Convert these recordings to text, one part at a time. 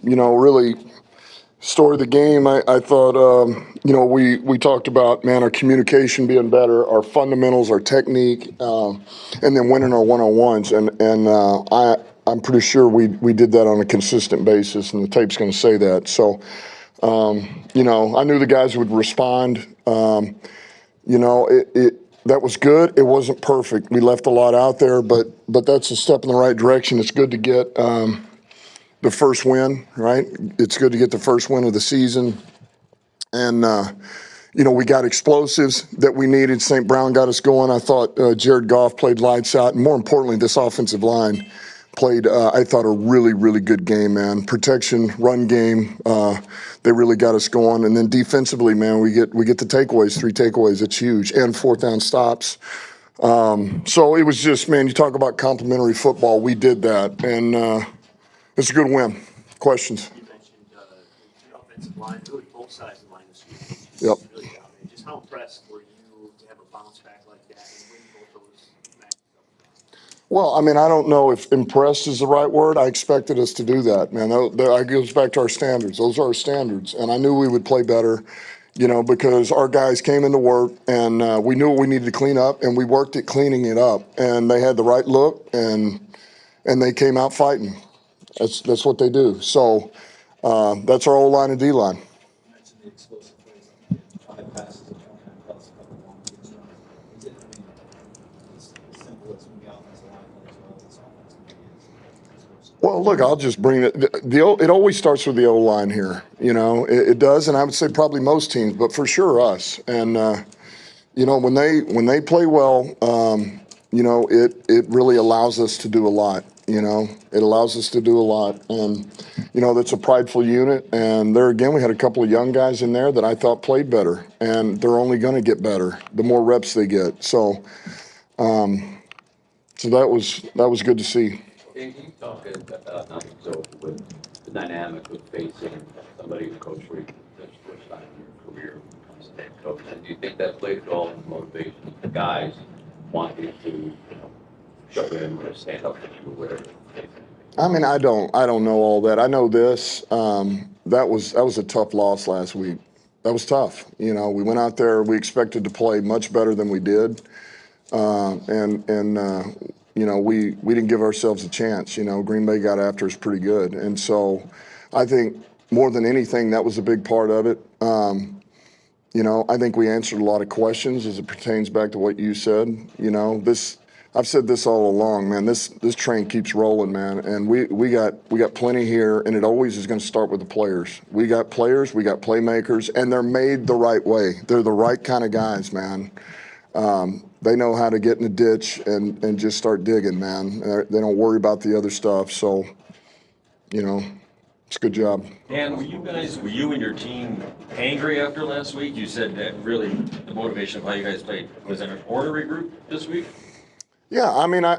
really story of the game, I thought, we talked about, man, our communication being better, our fundamentals, our technique, and then winning our one-on-ones. I'm pretty sure we did that on a consistent basis, and the tape's going to say that. So, I knew the guys would respond. That was good. It wasn't perfect. We left a lot out there, but that's a step in the right direction. It's good to get the first win, right? It's good to get the first win of the season. And, we got explosives that we needed. St. Brown got us going. I thought Jared Goff played lights out. And more importantly, this offensive line played, I thought, a really, really good game, man. Protection, run game, they really got us going. And then defensively, man, we get the takeaways, 3 takeaways. It's huge. And 4th down stops. So it was just, man, you talk about complimentary football. We did that. And it's a good win. Questions? You mentioned the offensive line, really both sides of the line this week. Yep. Really dominated. Just how impressed were you to have a bounce back like that and win both those matches up? Well, I don't know if impressed is the right word. I expected us to do that, man. That goes back to our standards. Those are our standards. And I knew we would play better, because our guys came into work and we knew what we needed to clean up, and we worked at cleaning it up. And they had the right look, and they came out fighting. That's what they do. So that's our O-line and D-line. You mentioned the explosive plays, 5 passes of 29 plus, a couple long ones. Is it, as simple as when the offensive line plays well, this offense can be Well, look, I'll just bring it. It always starts with the O-line here. It does, and I would say probably most teams, but for sure us. And when they play well, it really allows us to do a lot. It allows us to do a lot. And, that's a prideful unit. And there again, we had a couple of young guys in there that I thought played better. And they're only going to get better the more reps they get. So that was good to see. Can you talk about with the dynamic with facing somebody who coached for you the first time in your career as a head coach? And do you think that played at all in the motivation of the guys wanting to show him or stand up for you or whatever? I don't know all that. I know this. That was a tough loss last week. That was tough. We went out there. We expected to play much better than we did, we didn't give ourselves a chance. Green Bay got after us pretty good, and so I think more than anything that was a big part of it. I think we answered a lot of questions as it pertains back to what you said. I've said this all along, man. This train keeps rolling, man, and we got plenty here, and it always is going to start with the players. We got players, we got playmakers, and they're made the right way. They're the right kind of guys, man. They know how to get in the ditch and just start digging, man. They don't worry about the other stuff. So, it's a good job. Dan, were you and your team angry after last week? You said that really the motivation of how you guys played was an ornery group this week? Yeah,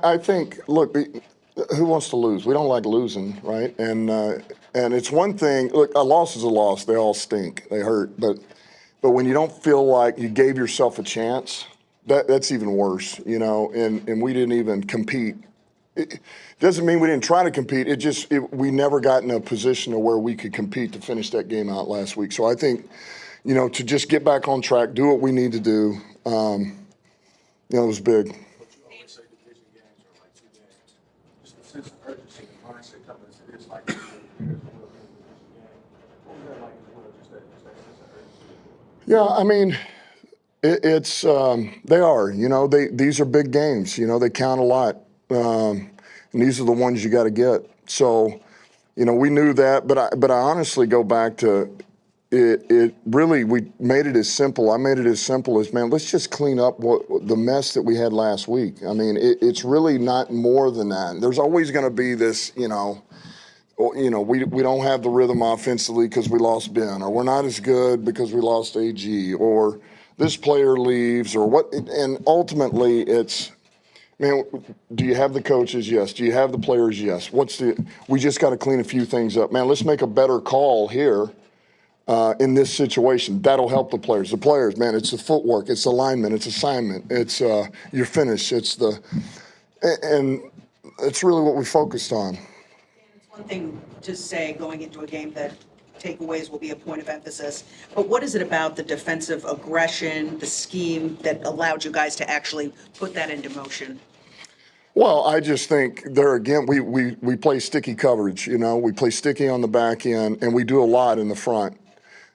I think, look, who wants to lose? We don't like losing, right? And it's one thing, look, a loss is a loss. They all stink. They hurt. But when you don't feel like you gave yourself a chance, that's even worse, and we didn't even compete. It doesn't mean we didn't try to compete. We never got in a position to where we could compete to finish that game out last week. So I think, to just get back on track, do what we need to do, it was big. But you always say division games are like 2 games. Just the sense of urgency and mindset coming into this, like, what was that like as well? Just that sense of urgency. Yeah, they are, these are big games, they count a lot. And these are the ones you got to get. So, we knew that, but I honestly go back to it really, we made it as simple. I made it as simple as, man, let's just clean up the mess that we had last week. It's really not more than that. There's always going to be this, we don't have the rhythm offensively because we lost Ben, or we're not as good because we lost AG, or this player leaves, or what. And ultimately, it's, man, do you have the coaches? Yes. Do you have the players? Yes. We just got to clean a few things up. Man, let's make a better call here in this situation. That'll help the players. The players, man, it's the footwork, it's alignment, it's assignment, it's your finish, and it's really what we focused on. And it's One thing to say going into a game that takeaways will be a point of emphasis, but what is it about the defensive aggression, the scheme that allowed you guys to actually put that into motion? Well, I just think there again, we play sticky coverage. We play sticky on the back end, and we do a lot in the front.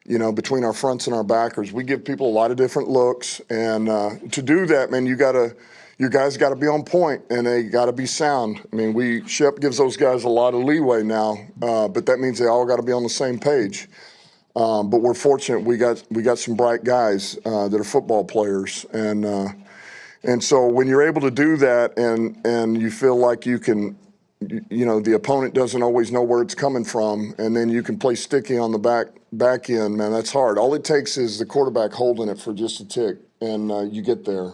Between our fronts and our backers, we give people a lot of different looks, and to do that, man, your guys got to be on point, and they got to be sound. I mean, Shep gives those guys a lot of leeway now, but that means they all got to be on the same page. But we're fortunate we got some bright guys that are football players, and so when you're able to do that, and you feel like you can, the opponent doesn't always know where it's coming from, and then you can play sticky on the back end, man, that's hard. All it takes is the quarterback holding it for just a tick, and you get there.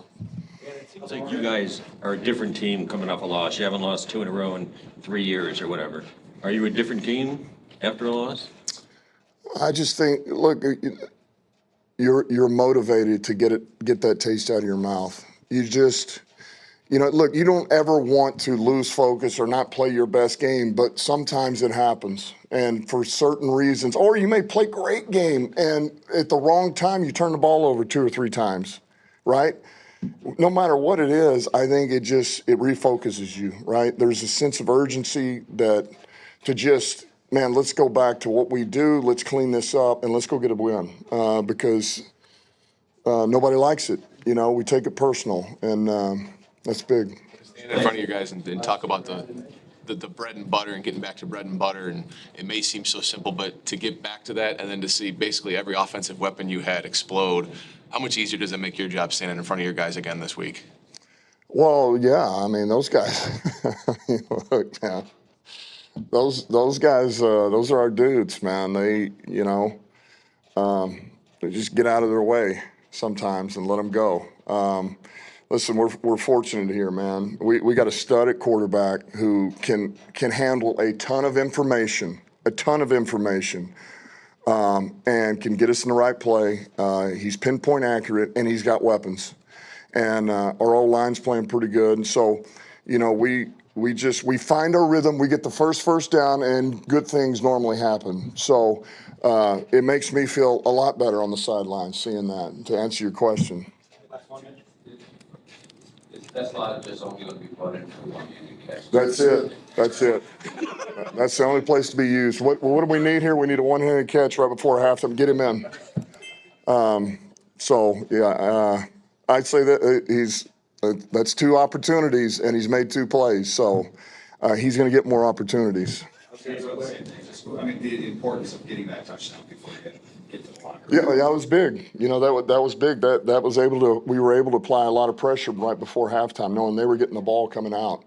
It seems like you guys are a different team coming off a loss. You haven't lost 2 in a row in 3 years or whatever. Are you a different team after a loss? I just think, look, you're motivated to get that taste out of your mouth. You just, look, you don't ever want to lose focus or not play your best game, but sometimes it happens. And for certain reasons, or you may play great game and at the wrong time, you turn the ball over 2 or 3 times, right? No matter what it is, I think it refocuses you, right? There's a sense of urgency to just, man, let's go back to what we do. Let's clean this up and let's go get a win because nobody likes it. We take it personal, and that's big. Stand in front of you guys and talk about the bread and butter and getting back to bread and butter, and it may seem so simple, but to get back to that and then to see basically every offensive weapon you had explode, how much easier does it make your job standing in front of your guys again this week? Well, yeah, I mean, those guys, look, man, those guys, those are our dudes, man. They just get out of their way sometimes and let them go. Listen, we're fortunate here, man. We got a stud at quarterback who can handle a ton of information, and can get us in the right play. He's pinpoint accurate, and he's got weapons. And our O-line's playing pretty good. And so, we find our rhythm. We get the first down, and good things normally happen. So it makes me feel a lot better on the sideline seeing that, to answer your question. That's not just only going to be put into one-handed catch. That's it. That's the only place to be used. What do we need here? We need a one-handed catch right before halftime. Get him in. I'd say that that's 2 opportunities, and he's made 2 plays. So he's going to get more opportunities. The importance of getting that touchdown before you get to the locker room. Yeah, that was big. That was big. We were able to apply a lot of pressure right before halftime, knowing they were getting the ball coming out.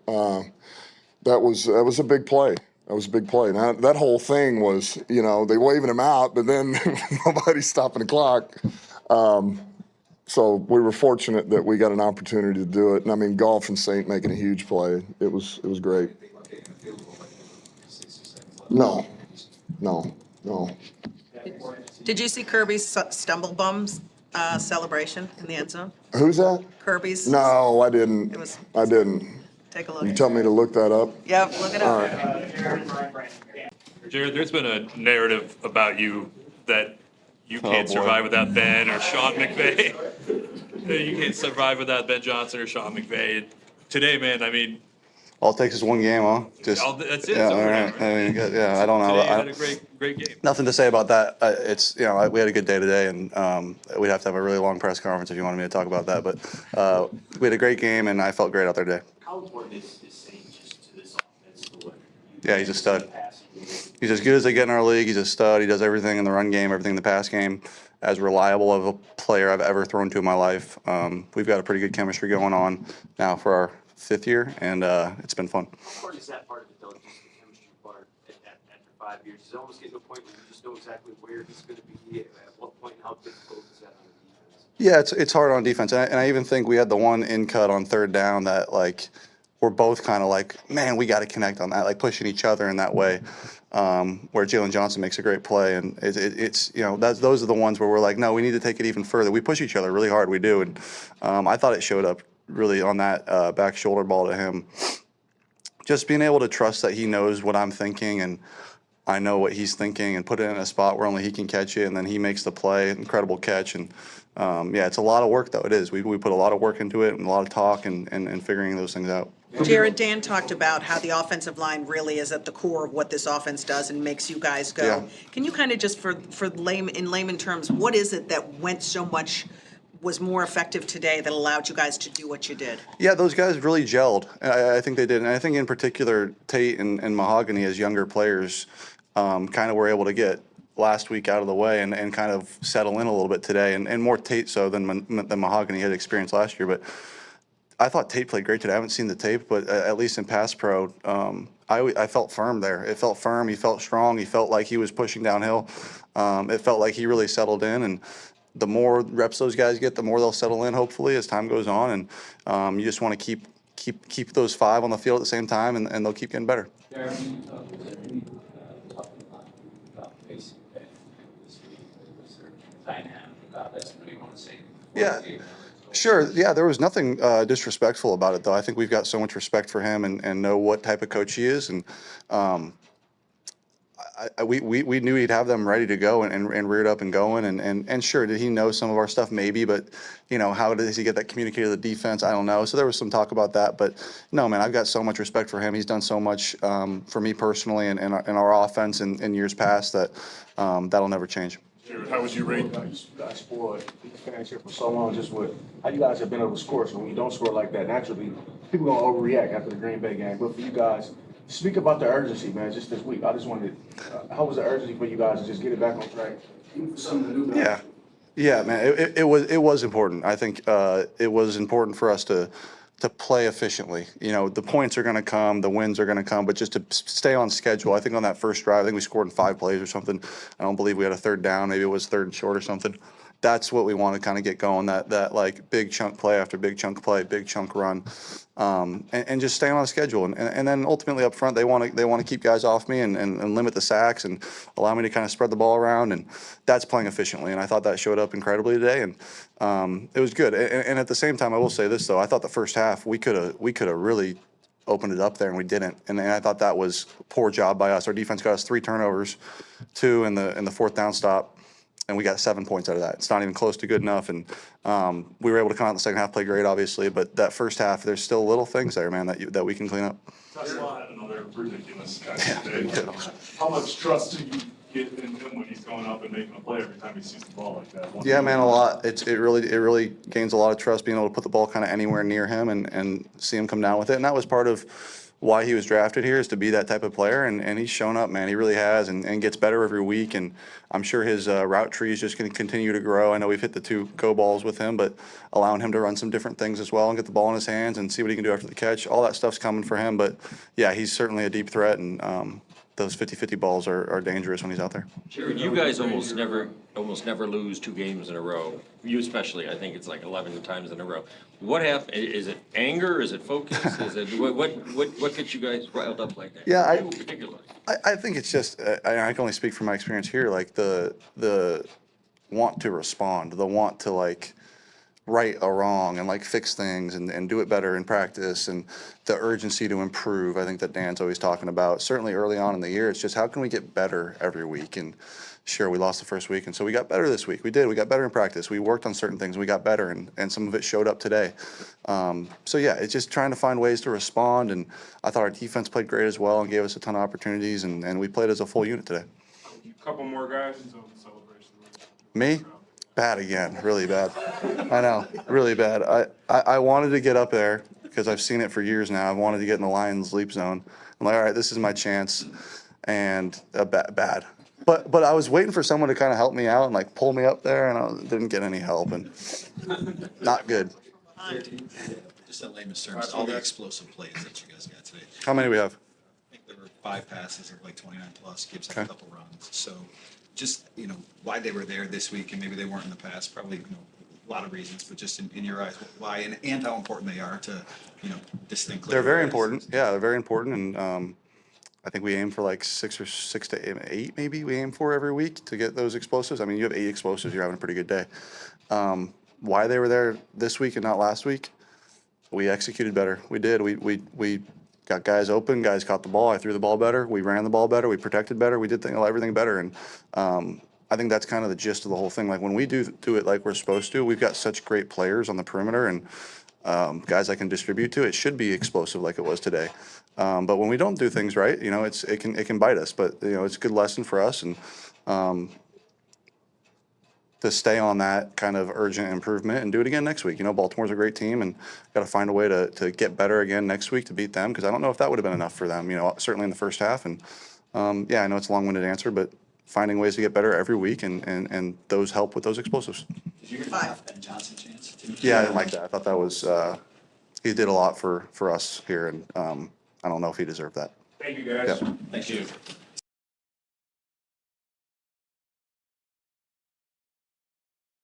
That was a big play. That was a big play. Now, that whole thing was, they waving him out, but then nobody's stopping the clock. So we were fortunate that we got an opportunity to do it. And I mean, Goff and Saint making a huge play. It was great. No. Did you see Kirby's stumble bums celebration in the end zone? Who's that? Kirby's? No, I didn't. I didn't. Take a look. You tell me to look that up? Yep, look it All up. right. Jared, there's been a narrative about you that you can't survive without Ben or Sean McVay. You can't survive without Ben Johnson or Sean McVay. And today, man, I mean, All it takes is one game, huh? Just that's it. yeah, It's all over right. now. I mean, yeah, I don't know. Today you had a great game. Nothing to say about that. It's we had a good day today, and we'd have to have a really long press conference if you wanted me to talk about that. But we had a great game, and I felt great out there today. How important is Saint just to this offense? To what Yeah, he's a stud. He's as good as they get in our league. He's a stud. He does everything in the run game, everything in the pass game. As reliable of a player I've ever thrown to in my life. We've got a pretty good chemistry going on now for our 5th year, and it's been fun. How important is that part of it, though, just the chemistry part after 5 years? Is it almost getting to a point where you just know exactly where he's going to be, at what point, and how difficult is that on the defense? Yeah, it's hard on defense, and I even think we had the one in cut on 3rd down that we're both kind of man, we got to connect on that, pushing each other in that way. Where Jalen Johnson makes a great play, and it's those are the ones where we're no, we need to take it even further. We push each other really hard, we do, and I thought it showed up really on that back shoulder ball to him. just being able to trust that he knows what I'm thinking and I know what he's thinking, and put it in a spot where only he can catch it, and then he makes the play, incredible catch. And yeah, it's a lot of work though. It is. We put a lot of work into it and a lot of talk and figuring those things out. Jared, Dan talked about how the offensive line really is at the core of what this offense does and makes you guys go. Yeah. Can you kind of just, in layman terms, what is it that was more effective today that allowed you guys to do what you did? Yeah, those guys really gelled. I think they did. And I think in particular, Tate and Mahogany as younger players kind of were able to get last week out of the way and kind of settle in a little bit today. And more Tate so than Mahogany had experienced last year. But I thought Tate played great today. I haven't seen the tape, but at least in pass pro, I felt firm there. It felt firm. He felt strong. He felt like he was pushing downhill. It felt like he really settled in. And the more reps those guys get, the more they'll settle in, hopefully, as time goes on. And you just want to keep those 5 on the field at the same time, and they'll keep getting better. Jeremy, was there any talking about facing Ben this week? Was there dynamic about that? Something you want to say? Yeah. Sure. Yeah, there was nothing disrespectful about it, though. I think we've got so much respect for him and know what type of coach he is. And we knew he'd have them ready to go and reared up and going. And sure, did he know some of our stuff? Maybe. But, how does he get that communicated to the defense? I don't know. So there was some talk about that. But, no, man, I've got so much respect for him. He's done so much for me personally and our offense in years past that that'll never change. Jared, how would you rate? You guys spoiled these fans here for so long, just with how you guys have been able to score. So when you don't score like that, naturally, people gonna overreact after the Green Bay game. But for you guys, speak about the urgency, man. Just this week, I just wanted, how was the urgency for you guys to just get it back on track? Something new. Yeah, man. It was important. I think it was important for us to play efficiently. The points are going to come, the wins are going to come, but just to stay on schedule. I think on that first drive, I think we scored in 5 plays or something. I don't believe we had a 3rd down. Maybe it was 3rd and short or something. That's what we want to kind of get going, that like big chunk play after big chunk play, big chunk run, and just stay on a schedule. And then ultimately up front, they want to keep guys off me and limit the sacks and allow me to kind of spread the ball around. And that's playing efficiently. And I thought that showed up incredibly today. And it was good. And at the same time, I will say this, though. I thought the first half, we could have really opened it up there, and we didn't. And I thought that was a poor job by us. Our defense got us 3 turnovers, 2 in the 4th down stop. And we got 7 points out of that. It's not even close to good enough. And we were able to come out in the second half, play great, obviously. But that first half, there's still little things there, man, that we can clean up. Tesla had another ridiculous catch today. How much trust do you get in him when he's going up and making a play every time he sees the ball like that? Yeah, man, a lot. It really gains a lot of trust being able to put the ball kind of anywhere near him and see him come down with it. And that was part of why he was drafted here, is to be that type of player, and he's shown up, man. He really has, and gets better every week, and I'm sure his route tree is just going to continue to grow. I know we've hit the 2 go balls with him, but allowing him to run some different things as well and get the ball in his hands and see what he can do after the catch, all that stuff's coming for him. But yeah, he's certainly a deep threat, and those 50-50 balls are dangerous when he's out there. Jared, you guys almost never lose 2 games in a row. You especially, I think it's like 11 times in a row. What happened? Is it anger? Is it focus? Is it what gets you guys riled up like that? Yeah, You particularly. I think it's just I can only speak from my experience here. Like the want to respond, the want to like right a wrong and like fix things and do it better in practice, and the urgency to improve. I think that Dan's always talking about. Certainly early on in the year, it's just how can we get better every week. And sure, we lost the first week, and so we got better this week. We got better in practice. We worked on certain things. We got better, and some of it showed up today. So yeah, it's just trying to find ways to respond. And I thought our defense played great as well and gave us a ton of opportunities, and we played as a full unit today. A couple more guys until the celebration. Me? Bad again, really bad. I know, really bad. I wanted to get up there because I've seen it for years now. I wanted to get in the Lions leap zone. I'm like, all right, this is my chance, and bad. But I was waiting for someone to kind of help me out and like pull me up there, and I didn't get any help, and not good. Just in layman's terms, all the explosive plays that you guys got today. How many do we have? I think there were 5 passes of like 29 plus, gives Okay. a couple runs. So just, why they were there this week and maybe they weren't in the past, probably, a lot of reasons, but just in your eyes, why and how important they are to, distinctly. They're very important. Yeah, they're very important, and I think we aim for like 6 to 8 maybe we aim for every week to get those explosives. I mean, you have 8 explosives, you're having a pretty good day. Why they were there this week and not last week? We executed better. We did. We got guys open, guys caught the ball, I threw the ball better, we ran the ball better, we protected better, we did everything better. And I think that's kind of the gist of the whole thing. Like when we do it like we're supposed to, we've got such great players on the perimeter and guys I can distribute to. It should be explosive like it was today. But when we don't do things right, you know, it can bite us. But you know, it's a good lesson for us, and to stay on that kind of urgent improvement and do it again next week. You know, Baltimore's a great team, and got to find a way to get better again next week to beat them, because I don't know if that would have been enough for them. You know, certainly in the first half. And yeah, I know it's a long-winded answer, but finding ways to get better every week, and those help with those explosives. Did you hear about Ben Johnson chance? Yeah, I didn't like that. I thought that was he did a lot for us here, and I don't know if he deserved that. Thank you, guys. Yep. Thank you.